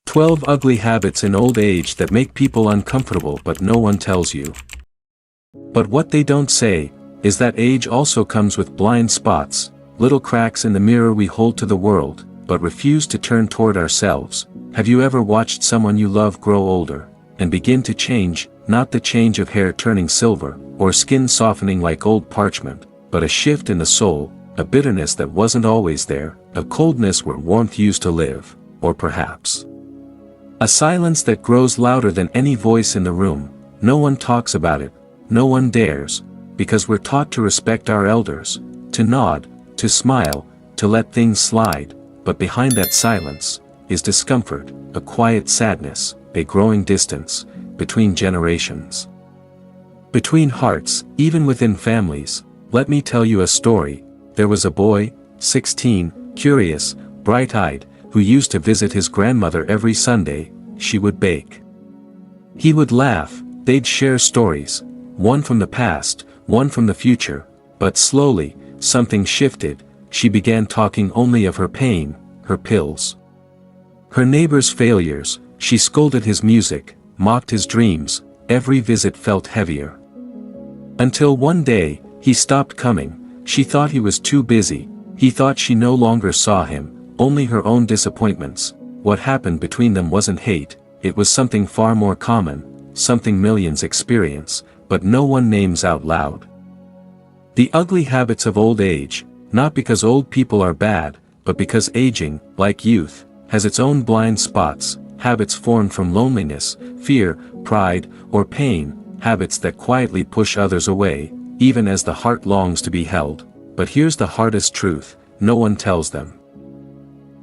12 ugly habits in old age that make people uncomfortable but no one tells you. But what they don't say, is that age also comes with blind spots, little cracks in the mirror we hold to the world, but refuse to turn toward ourselves. Have you ever watched someone you love grow older, and begin to change, not the change of hair turning silver, or skin softening like old parchment, but a shift in the soul, a bitterness that wasn't always there, a coldness where warmth used to live, or perhaps a silence that grows louder than any voice in the room. No one talks about it, no one dares, because we're taught to respect our elders, to nod, to smile, to let things slide, but behind that silence is discomfort, a quiet sadness, a growing distance, between generations. Between hearts, even within families. Let me tell you a story. There was a boy, 16, curious, bright-eyed, who used to visit his grandmother every Sunday. She would bake. He would laugh, they'd share stories, one from the past, one from the future, but slowly, something shifted. She began talking only of her pain, her pills, her neighbor's failures. She scolded his music, mocked his dreams. Every visit felt heavier. Until one day, he stopped coming. She thought he was too busy. He thought she no longer saw him, only her own disappointments. What happened between them wasn't hate, it was something far more common, something millions experience, but no one names out loud. The ugly habits of old age, not because old people are bad, but because aging, like youth, has its own blind spots, habits formed from loneliness, fear, pride, or pain, habits that quietly push others away, even as the heart longs to be held. But here's the hardest truth, no one tells them.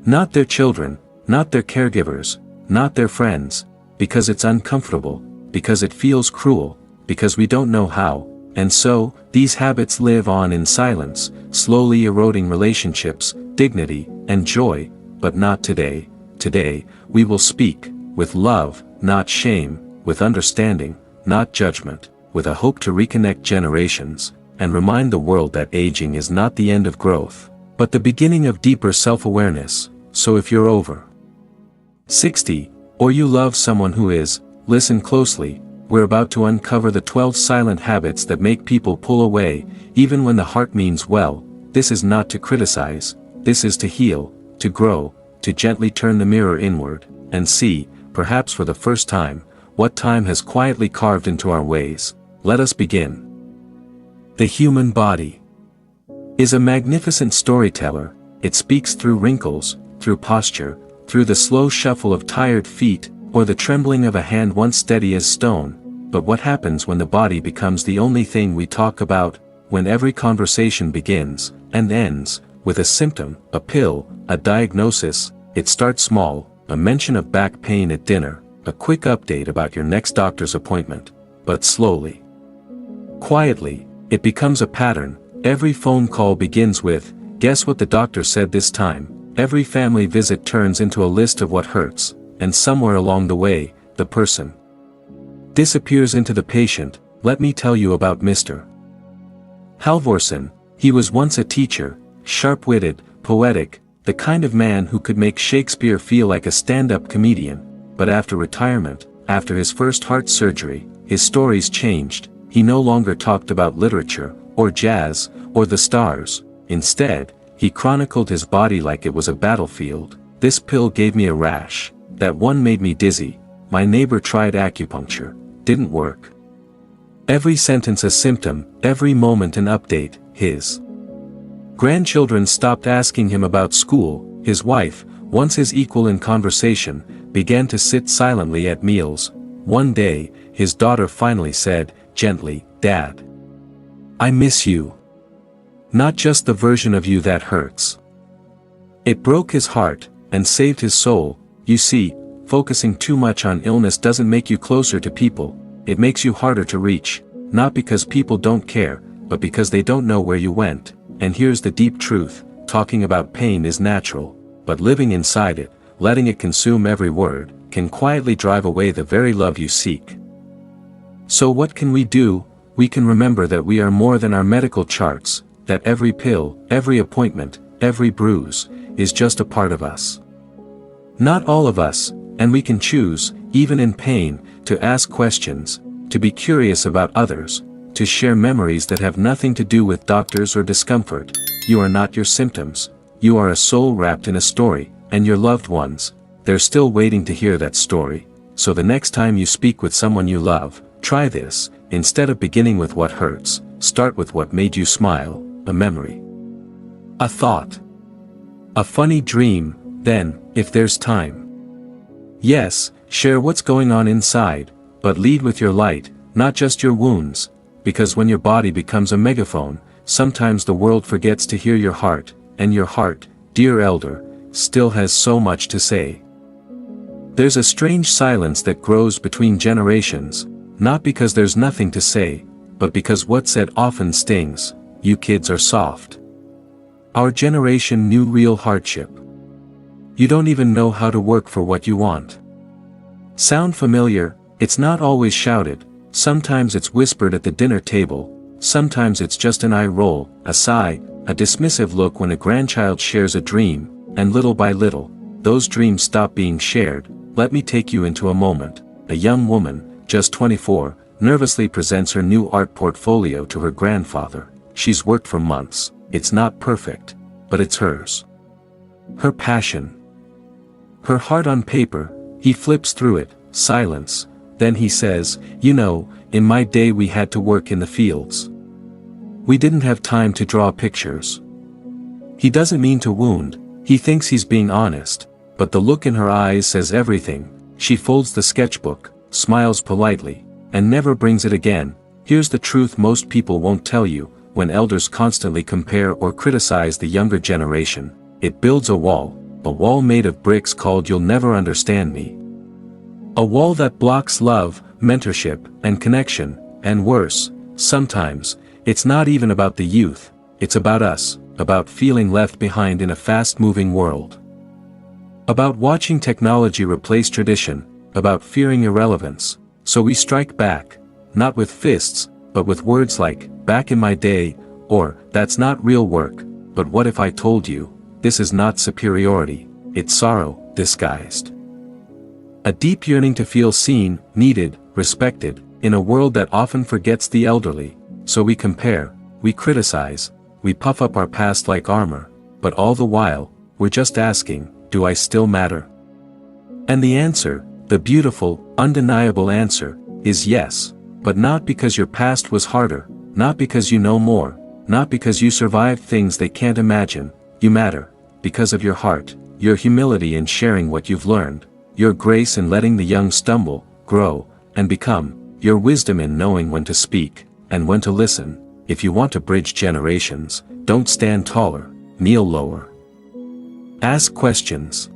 Not their children, not their caregivers, not their friends, because it's uncomfortable, because it feels cruel, because we don't know how, and so, these habits live on in silence, slowly eroding relationships, dignity, and joy. But not today. Today, we will speak, with love, not shame, with understanding, not judgment, with a hope to reconnect generations, and remind the world that aging is not the end of growth, but the beginning of deeper self-awareness. So if you're over 60, or you love someone who is, listen closely. We're about to uncover the 12 silent habits that make people pull away, even when the heart means well. This is not to criticize, this is to heal, to grow, to gently turn the mirror inward, and see, perhaps for the first time, what time has quietly carved into our ways. Let us begin. The human body is a magnificent storyteller. It speaks through wrinkles, through posture, through the slow shuffle of tired feet, or the trembling of a hand once steady as stone. But what happens when the body becomes the only thing we talk about, when every conversation begins, and ends, with a symptom, a pill, a diagnosis? It starts small, a mention of back pain at dinner, a quick update about your next doctor's appointment. But slowly, quietly, it becomes a pattern. Every phone call begins with, "Guess what the doctor said this time?" Every family visit turns into a list of what hurts, and somewhere along the way, the person disappears into the patient. Let me tell you about Mr. Halvorsen. He was once a teacher, sharp-witted, poetic, the kind of man who could make Shakespeare feel like a stand-up comedian. But after retirement, after his first heart surgery, his stories changed. He no longer talked about literature, or jazz, or the stars. Instead, he chronicled his body like it was a battlefield. "This pill gave me a rash. That one made me dizzy. My neighbor tried acupuncture. Didn't work." Every sentence a symptom, every moment an update. His grandchildren stopped asking him about school. His wife, once his equal in conversation, began to sit silently at meals. One day, his daughter finally said, gently, "Dad, I miss you. Not just the version of you that hurts." It broke his heart, and saved his soul. You see, focusing too much on illness doesn't make you closer to people, it makes you harder to reach, not because people don't care, but because they don't know where you went. And here's the deep truth, talking about pain is natural, but living inside it, letting it consume every word, can quietly drive away the very love you seek. So what can we do? We can remember that we are more than our medical charts, that every pill, every appointment, every bruise, is just a part of us. Not all of us, And we can choose, even in pain, to ask questions, to be curious about others, to share memories that have nothing to do with doctors or discomfort. You are not your symptoms. You are a soul wrapped in a story, and your loved ones, they're still waiting to hear that story. So the next time you speak with someone you love, try this. Instead of beginning with what hurts, start with what made you smile, a memory, a thought, a funny dream. Then, if there's time, yes, share what's going on inside, but lead with your light, not just your wounds, because when your body becomes a megaphone, sometimes the world forgets to hear your heart, and your heart, dear elder, still has so much to say. There's a strange silence that grows between generations, not because there's nothing to say, but because what's said often stings. You kids are soft. Our generation knew real hardship. You don't even know how to work for what you want. Sound familiar? It's not always shouted, sometimes it's whispered at the dinner table, sometimes it's just an eye roll, a sigh, a dismissive look when a grandchild shares a dream, and little by little, those dreams stop being shared. Let me take you into a moment. A young woman, just 24, nervously presents her new art portfolio to her grandfather. She's worked for months. It's not perfect, but it's hers. Her passion. Her heart on paper. He flips through it, silence. Then he says, "You know, in my day we had to work in the fields. We didn't have time to draw pictures." He doesn't mean to wound, he thinks he's being honest, but the look in her eyes says everything. She folds the sketchbook, smiles politely, and never brings it again. Here's the truth most people won't tell you: when elders constantly compare or criticize the younger generation, it builds a wall made of bricks called "You'll Never Understand Me." A wall that blocks love, mentorship, and connection, and worse, sometimes, it's not even about the youth, it's about us, about feeling left behind in a fast-moving world. About watching technology replace tradition, about fearing irrelevance. So we strike back, not with fists, but with words like, "back in my day," or, "that's not real work." But what if I told you, this is not superiority, it's sorrow, disguised. A deep yearning to feel seen, needed, respected, in a world that often forgets the elderly. So we compare, we criticize, we puff up our past like armor, but all the while, we're just asking, do I still matter? And the answer, the beautiful, undeniable answer, is yes, but not because your past was harder, not because you know more, not because you survived things they can't imagine. You matter, because of your heart, your humility in sharing what you've learned, your grace in letting the young stumble, grow, and become, your wisdom in knowing when to speak, and when to listen. If you want to bridge generations, don't stand taller, kneel lower. Ask questions.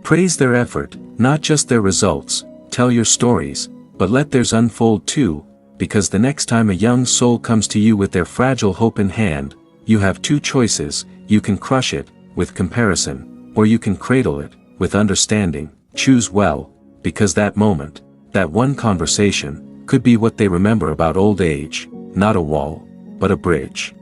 Praise their effort, not just their results. Tell your stories, but let theirs unfold too, because the next time a young soul comes to you with their fragile hope in hand, you have two choices: you can crush it, with comparison, or you can cradle it, with understanding. Choose well, because that moment, that one conversation, could be what they remember about old age, not a wall, but a bridge.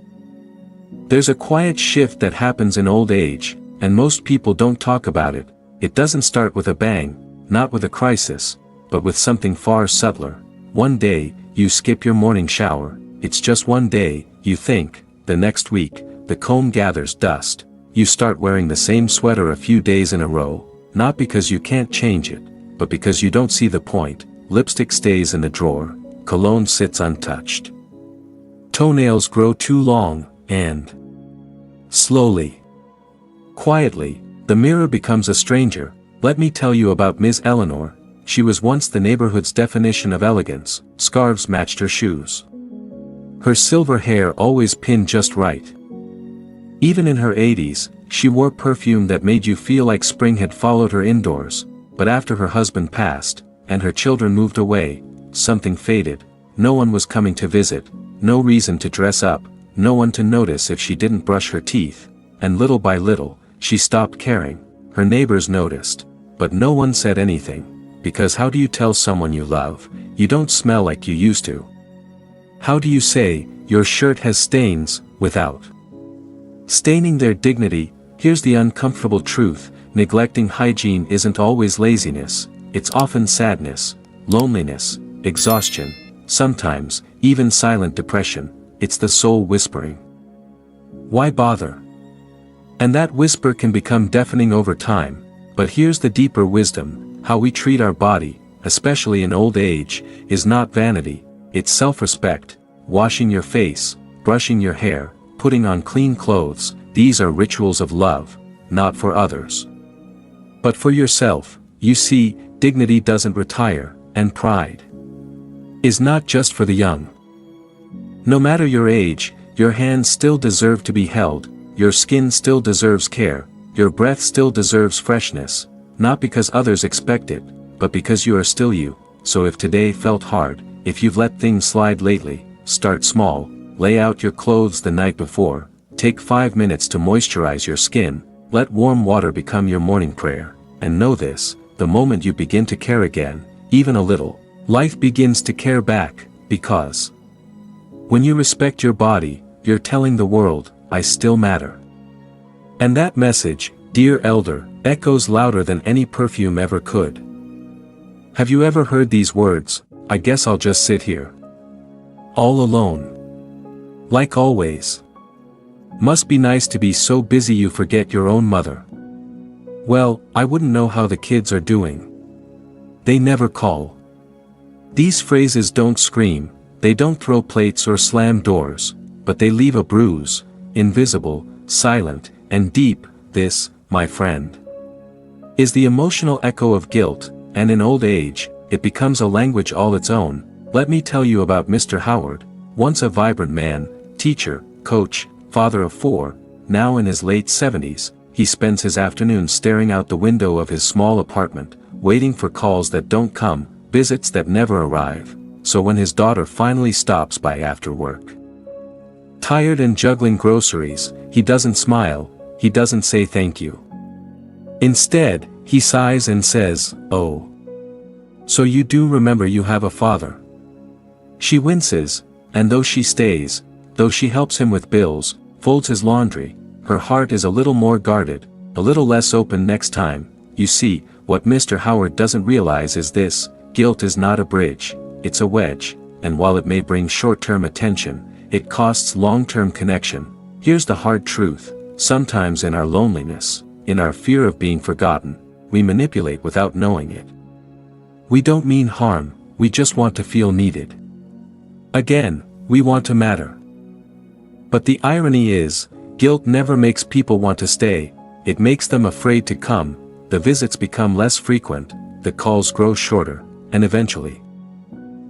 There's a quiet shift that happens in old age, and most people don't talk about it. It doesn't start with a bang, not with a crisis, but with something far subtler. One day, you skip your morning shower. It's just one day, you think. The next week, the comb gathers dust. You start wearing the same sweater a few days in a row, not because you can't change it, but because you don't see the point. Lipstick stays in the drawer, cologne sits untouched. Toenails grow too long, and slowly, quietly, the mirror becomes a stranger. Let me tell you about Ms. Eleanor. She was once the neighborhood's definition of elegance. Scarves matched her shoes. Her silver hair always pinned just right. Even in her 80s, she wore perfume that made you feel like spring had followed her indoors. But after her husband passed, and her children moved away, something faded. No one was coming to visit, no reason to dress up, no one to notice if she didn't brush her teeth, and little by little, she stopped caring. Her neighbors noticed, but no one said anything, because how do you tell someone you love, you don't smell like you used to? How do you say, your shirt has stains, without staining their dignity? Here's the uncomfortable truth: neglecting hygiene isn't always laziness, it's often sadness, loneliness, exhaustion, sometimes, even silent depression. It's the soul whispering. Why bother? And that whisper can become deafening over time, but here's the deeper wisdom: how we treat our body, especially in old age, is not vanity, it's self-respect. Washing your face, brushing your hair, putting on clean clothes, these are rituals of love, not for others, but for yourself. You see, dignity doesn't retire, and pride is not just for the young. No matter your age, your hands still deserve to be held, your skin still deserves care, your breath still deserves freshness, not because others expect it, but because you are still you. So if today felt hard, if you've let things slide lately, start small, lay out your clothes the night before, take 5 minutes to moisturize your skin, let warm water become your morning prayer, and know this: the moment you begin to care again, even a little, life begins to care back, because when you respect your body, you're telling the world, I still matter. And that message, dear elder, echoes louder than any perfume ever could. Have you ever heard these words? I guess I'll just sit here, all alone, like always. Must be nice to be so busy you forget your own mother. Well, I wouldn't know how the kids are doing. They never call. These phrases don't scream, they don't throw plates or slam doors, but they leave a bruise, invisible, silent, and deep. This, my friend, is the emotional echo of guilt, and in old age, it becomes a language all its own. Let me tell you about Mr. Howard, once a vibrant man, teacher, coach, father of 4, now in his late 70s, he spends his afternoons staring out the window of his small apartment, waiting for calls that don't come, visits that never arrive. So when his daughter finally stops by after work, tired and juggling groceries, he doesn't smile, he doesn't say thank you. Instead, he sighs and says, "Oh, so you do remember you have a father." She winces, and though she stays, though she helps him with bills, folds his laundry, her heart is a little more guarded, a little less open next time. You see, what Mr. Howard doesn't realize is this: guilt is not a bridge, it's a wedge, and while it may bring short-term attention, it costs long-term connection. Here's the hard truth: sometimes in our loneliness, in our fear of being forgotten, we manipulate without knowing it. We don't mean harm, we just want to feel needed. Again, we want to matter. But the irony is, guilt never makes people want to stay, it makes them afraid to come. The visits become less frequent, the calls grow shorter, and eventually,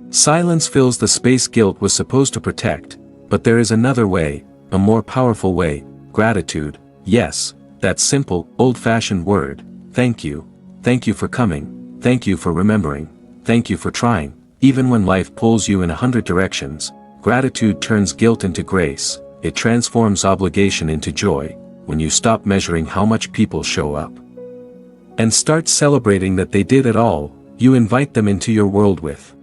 silence fills the space guilt was supposed to protect. But there is another way, a more powerful way: gratitude. Yes, that simple, old-fashioned word, thank you. Thank you for coming, thank you for remembering, thank you for trying. Even when life pulls you in 100 directions, gratitude turns guilt into grace, it transforms obligation into joy. When you stop measuring how much people show up, and start celebrating that they did it all, you invite them into your world with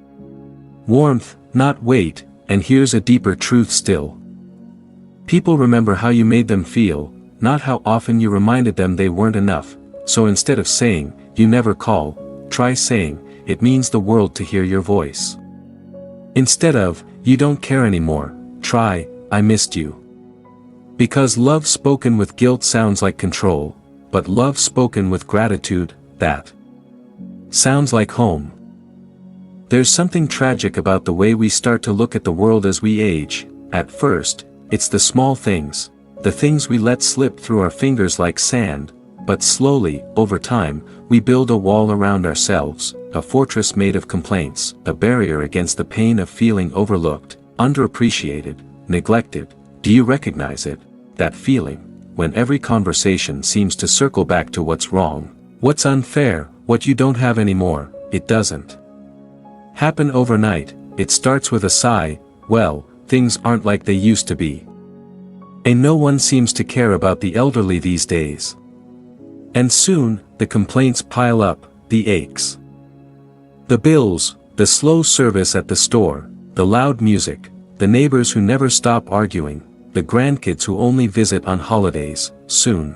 warmth, not weight. And here's a deeper truth still: people remember how you made them feel, not how often you reminded them they weren't enough. So instead of saying, "You never call," try saying, "It means the world to hear your voice." Instead of, "You don't care anymore," try, "I missed you." Because love spoken with guilt sounds like control, but love spoken with gratitude, that sounds like home. There's something tragic about the way we start to look at the world as we age. At first, it's the small things, the things we let slip through our fingers like sand, but slowly, over time, we build a wall around ourselves, a fortress made of complaints, a barrier against the pain of feeling overlooked, underappreciated, neglected. Do you recognize it? That feeling, when every conversation seems to circle back to what's wrong, what's unfair, what you don't have anymore. It doesn't happen overnight, it starts with a sigh: "Well, things aren't like they used to be." And no one seems to care about the elderly these days. And soon, the complaints pile up, the aches, the bills, the slow service at the store, the loud music, the neighbors who never stop arguing, the grandkids who only visit on holidays. Soon,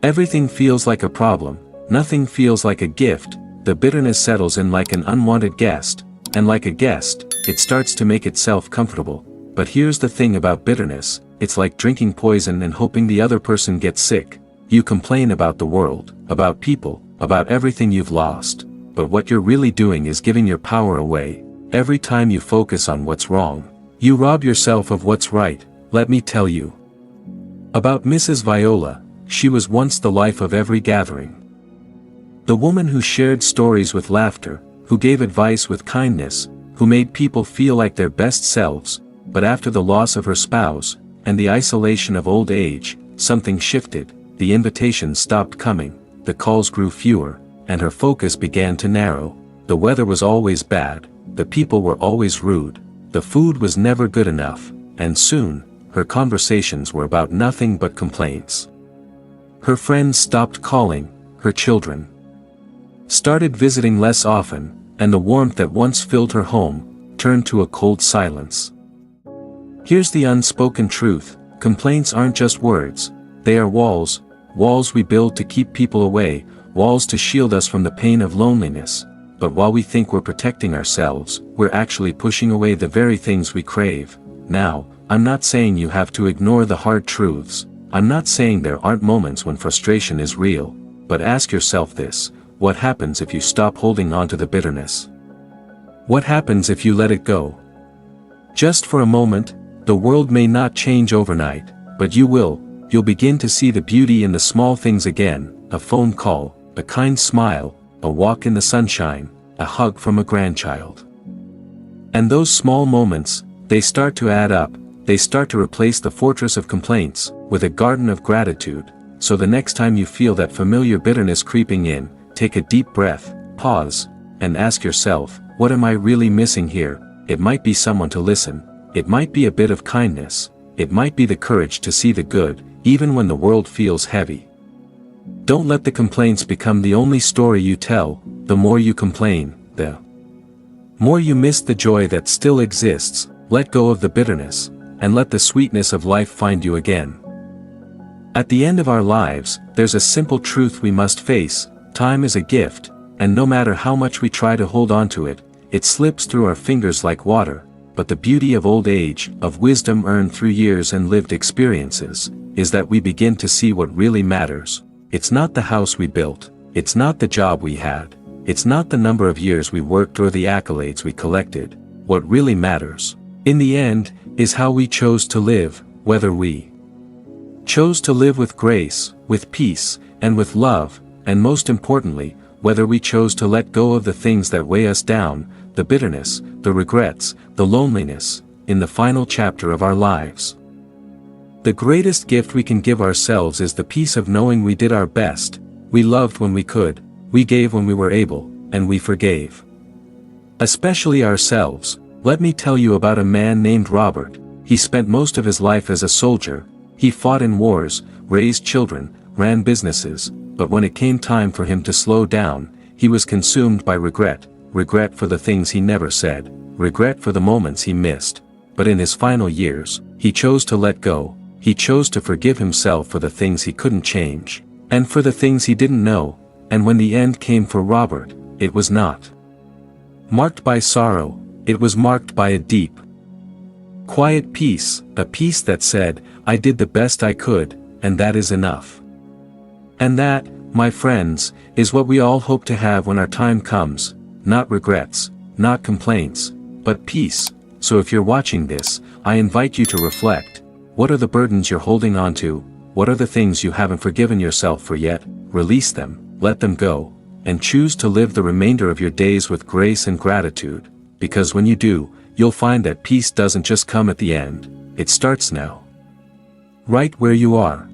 Everything feels like a problem, nothing feels like a gift, the bitterness settles in like an unwanted guest, and like a guest, it starts to make itself comfortable. But here's the thing about bitterness, it's like drinking poison and hoping the other person gets sick. You complain about the world, about people, about everything you've lost, but what you're really doing is giving your power away. Every time you focus on what's wrong, you rob yourself of what's right. Let me tell you about Mrs. Viola. She was once the life of every gathering. The woman who shared stories with laughter, who gave advice with kindness, who made people feel like their best selves. But after the loss of her spouse, and the isolation of old age, something shifted. The invitations stopped coming, the calls grew fewer, and her focus began to narrow. The weather was always bad, the people were always rude, the food was never good enough, and soon, her conversations were about nothing but complaints. Her friends stopped calling, her children started visiting less often, and the warmth that once filled her home turned to a cold silence. Here's the unspoken truth: complaints aren't just words, they are walls, walls we build to keep people away, walls to shield us from the pain of loneliness. But while we think we're protecting ourselves, we're actually pushing away the very things we crave. Now, I'm not saying you have to ignore the hard truths, I'm not saying there aren't moments when frustration is real, but ask yourself this: what happens if you stop holding on to the bitterness? What happens if you let it go? Just for a moment. The world may not change overnight, but you will. You'll begin to see the beauty in the small things again: a phone call, a kind smile, a walk in the sunshine, a hug from a grandchild. And those small moments, they start to add up, they start to replace the fortress of complaints with a garden of gratitude. So the next time you feel that familiar bitterness creeping in, take a deep breath, pause, and ask yourself, what am I really missing here? It might be someone to listen. It might be a bit of kindness, it might be the courage to see the good, even when the world feels heavy. Don't let the complaints become the only story you tell. The more you complain, the more you miss the joy that still exists. Let go of the bitterness, and let the sweetness of life find you again. At the end of our lives, there's a simple truth we must face: time is a gift, and no matter how much we try to hold on to it, it slips through our fingers like water. But the beauty of old age, of wisdom earned through years and lived experiences, is that we begin to see what really matters. It's not the house we built, it's not the job we had, it's not the number of years we worked or the accolades we collected. What really matters, in the end, is how we chose to live, whether we chose to live with grace, with peace, and with love, and most importantly, whether we chose to let go of the things that weigh us down, the bitterness, the regrets, the loneliness, in the final chapter of our lives. The greatest gift we can give ourselves is the peace of knowing we did our best, we loved when we could, we gave when we were able, and we forgave. Especially ourselves. Let me tell you about a man named Robert. He spent most of his life as a soldier. He fought in wars, raised children, ran businesses, but when it came time for him to slow down, he was consumed by regret. Regret for the things he never said, regret for the moments he missed. But in his final years, he chose to let go. He chose to forgive himself for the things he couldn't change, and for the things he didn't know. And when the end came for Robert, it was not marked by sorrow, it was marked by a deep, quiet peace, a peace that said, I did the best I could, and that is enough. And that, my friends, is what we all hope to have when our time comes. Not regrets, not complaints, but peace. So if you're watching this, I invite you to reflect. What are the burdens you're holding on to? What are the things you haven't forgiven yourself for yet? Release them, let them go, and choose to live the remainder of your days with grace and gratitude. Because when you do, you'll find that peace doesn't just come at the end, it starts now. Right where you are.